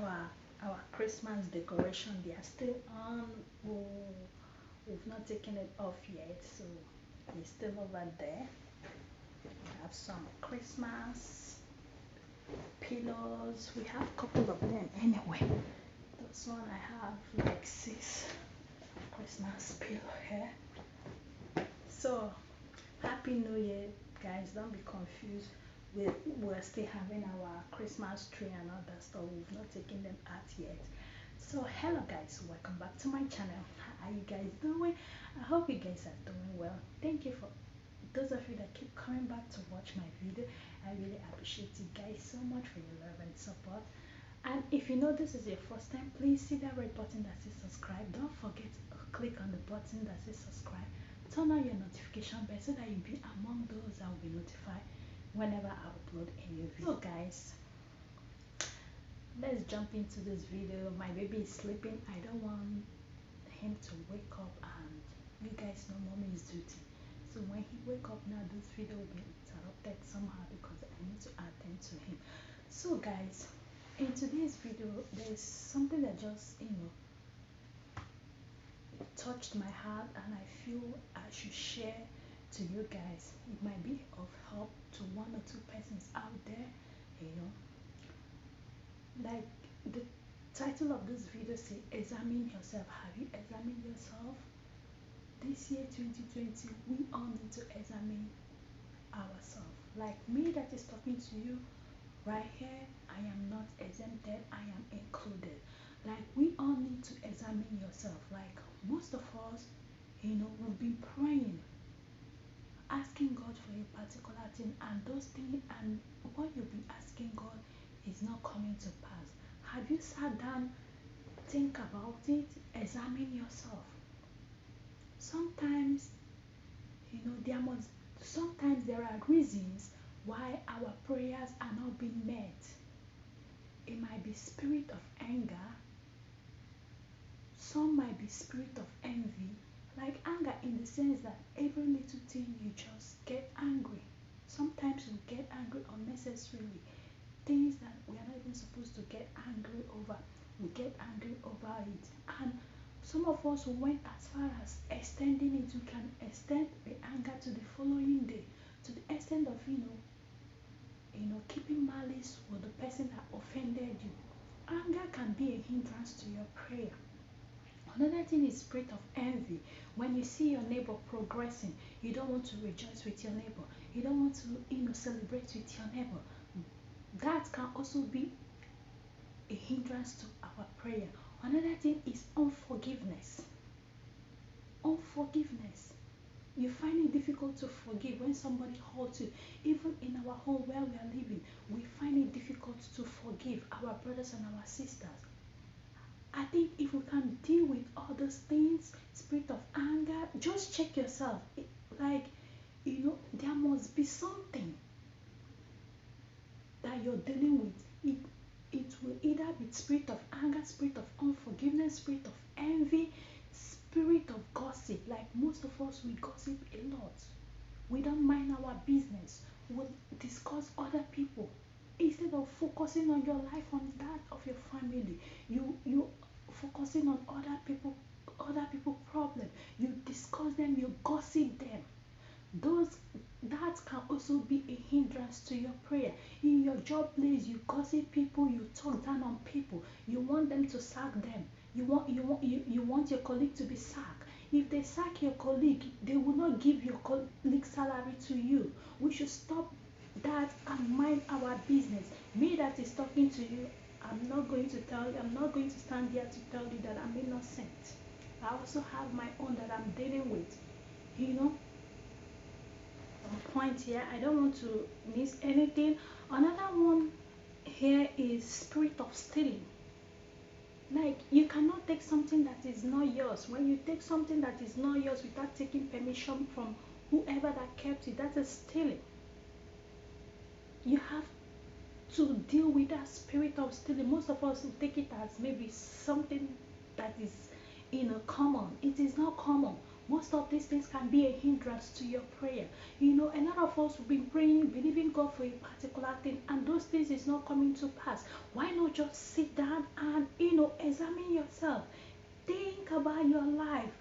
our Christmas decoration. They are still on. Oh, we've not taken it off yet, so it's still over there. We have some Christmas pillows. We have a couple of them anyway. This one I have like six Christmas pillow here. So happy New Year, guys! Don't be confused. We're still having our Christmas tree and all that stuff. We've not taken them out yet. So hello guys, welcome back to my channel. How are you guys doing? I hope you guys are doing well. Thank you for those of you that keep coming back to watch my video. I really appreciate you guys so much for your love and support. And if you know this is your first time, please see that red button that says subscribe. Don't forget to click on the button that says subscribe. Turn on your notification bell so that you'll be among those that will be notified whenever I upload a new video. So guys, let's jump into this video. My baby is sleeping. I don't want him to wake up, and you guys know mommy is duty. So when he wake up now, this video will be interrupted somehow because I need to attend to him. So guys, in today's video, there's something that just touched my heart, and I feel I should share to you guys. It might be of help to one or two persons out there, you know. Like the title of this video say, examine yourself. Have you examined yourself? This year 2020, we all need to examine ourselves. Like me that is talking to you right here, I am not exempted, I am included. Like we all need to examine yourself. Like most of us, we've been praying, asking God for a particular thing, and those things and what you've been asking God is not coming to pass. Have you sat down, think about it, examine yourself? Sometimes, there must sometimes there are reasons why our prayers are not being met. It might be spirit of anger, some might be spirit of envy. Like anger in the sense that every little thing you just get angry. Sometimes we get angry unnecessarily. Things that we are not even supposed to get angry over. We get angry over it. And some of us went as far as extending it. We can extend the anger to the following day. To the extent of keeping malice with the person that offended you. Anger can be a hindrance to your prayer. Another thing is spirit of envy. When you see your neighbor progressing, you don't want to rejoice with your neighbor. You don't want to, celebrate with your neighbor. That can also be a hindrance to our prayer. Another thing is unforgiveness. Unforgiveness. You find it difficult to forgive when somebody hurts you. Even in our home where we are living, we find it difficult to forgive our brothers and our sisters. I think if we can deal with all those things, spirit of anger, just check yourself. There must be something that you're dealing with. It will either be spirit of anger, spirit of unforgiveness, spirit of envy, spirit of gossip. Like most of us, we gossip a lot. We don't mind our business. We discuss other people instead of focusing on your life, on that of your family. You focusing on other people problem. You discuss them, you gossip them. Those that can also be a hindrance to your prayer. In your job place, you gossip people, you talk down on people, you want them to sack them. You want your colleague to be sacked. If they sack your colleague, they will not give your colleague salary to you. We should stop that and mind our business. Me that is talking to you, I'm not going to tell you, I'm not going to stand here to tell you that I'm innocent. I also have my own that I'm dealing with. You know, point here, I don't want to miss anything. Another one here is spirit of stealing. Like you cannot take something that is not yours. When you take something that is not yours without taking permission from whoever that kept it, that is stealing. You have to deal with that spirit of stealing. Most of us will take it as maybe something that is common. It is not common. Most of these things can be a hindrance to your prayer. A lot of us have been praying, believing God for a particular thing, and those things is not coming to pass. Why not just sit down and examine yourself? Think about your life.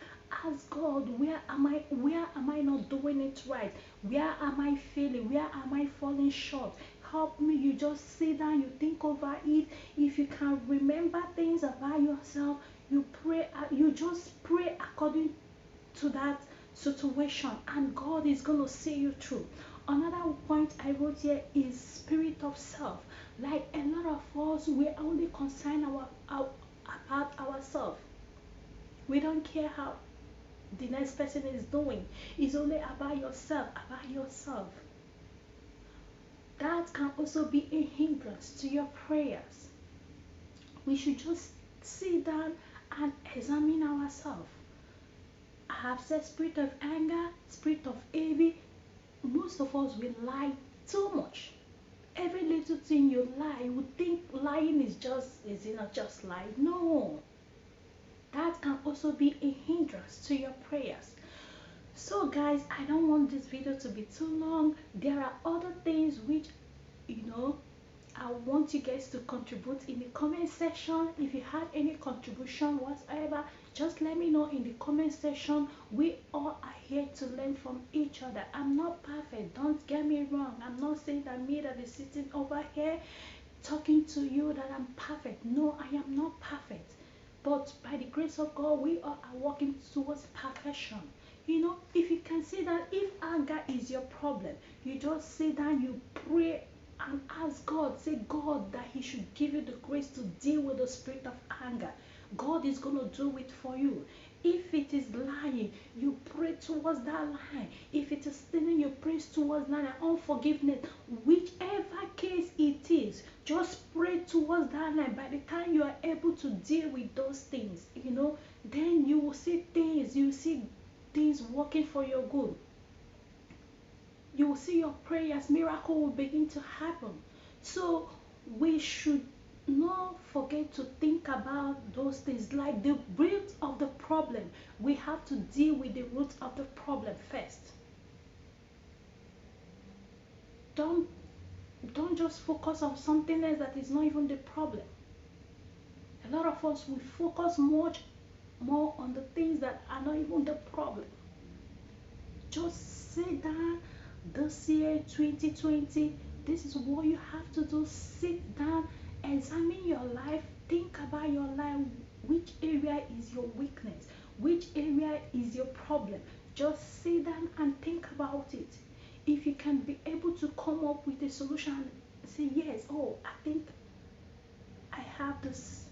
Ask God, where am I not doing it right? Where am I failing? Where am I falling short? Help me. You just sit down, you think over it. If you can remember things about yourself, you pray, you just pray according to that situation, and God is going to see you through. Another point I wrote here is spirit of self. Like a lot of us, we only concern about ourselves. We don't care how the next person is doing. It's only about yourself, about yourself. That can also be a hindrance to your prayers. We should just sit down and examine ourselves. I have said spirit of anger, spirit of envy. Most of us will lie too much. Every little thing you lie, you would think lying is it not just lie? No. That can also be a hindrance to your prayers. So guys, I don't want this video to be too long. There are other things which you know I want you guys to contribute in the comment section. If you had any contribution whatsoever, just let me know in the comment section. We all are here to learn from each other. I'm not perfect, don't get me wrong. I'm not saying that me that is sitting over here talking to you that I'm perfect. No, I am not perfect. But by the grace of God, we all are working towards perfection. If you can see that if anger is your problem, you just sit down, you pray and ask God, say God that He should give you the grace to deal with the spirit of anger. God is going to do it for you. If it is lying, you pray towards that lie. If it is stealing, you pray towards that lie. Unforgiveness, whichever case it is, just pray towards that lie. By the time you are able to deal with those things, then you will see things, working for your good. You will see your prayers, miracle will begin to happen. So we should not forget to think about those things, like the root of the problem. We have to deal with the root of the problem first. Don't just focus on something else that is not even the problem. A lot of us will focus much more on the things that are not even the problem. Just sit down. This year 2020, this is what you have to do. Sit down, examine your life, think about your life. Which area is your weakness? Which area is your problem? Just sit down and think about it. If you can be able to come up with a solution, say yes, oh, I think I have this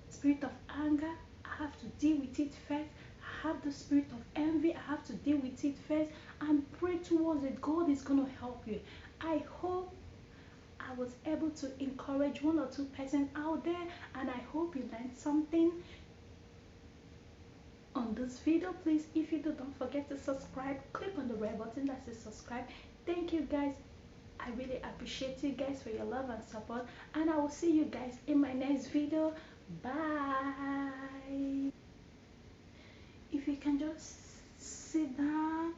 spirit of anger, I have to deal with it first. I have the spirit of envy, I have to deal with it first, and pray towards it. God is going to help you. I hope I was able to encourage one or two persons out there, and I hope you learned something on this video. Please, if you do, don't forget to subscribe. Click on the red button that says subscribe. Thank you guys. I really appreciate you guys for your love and support, and I will see you guys in my next video. Bye. If you can just sit down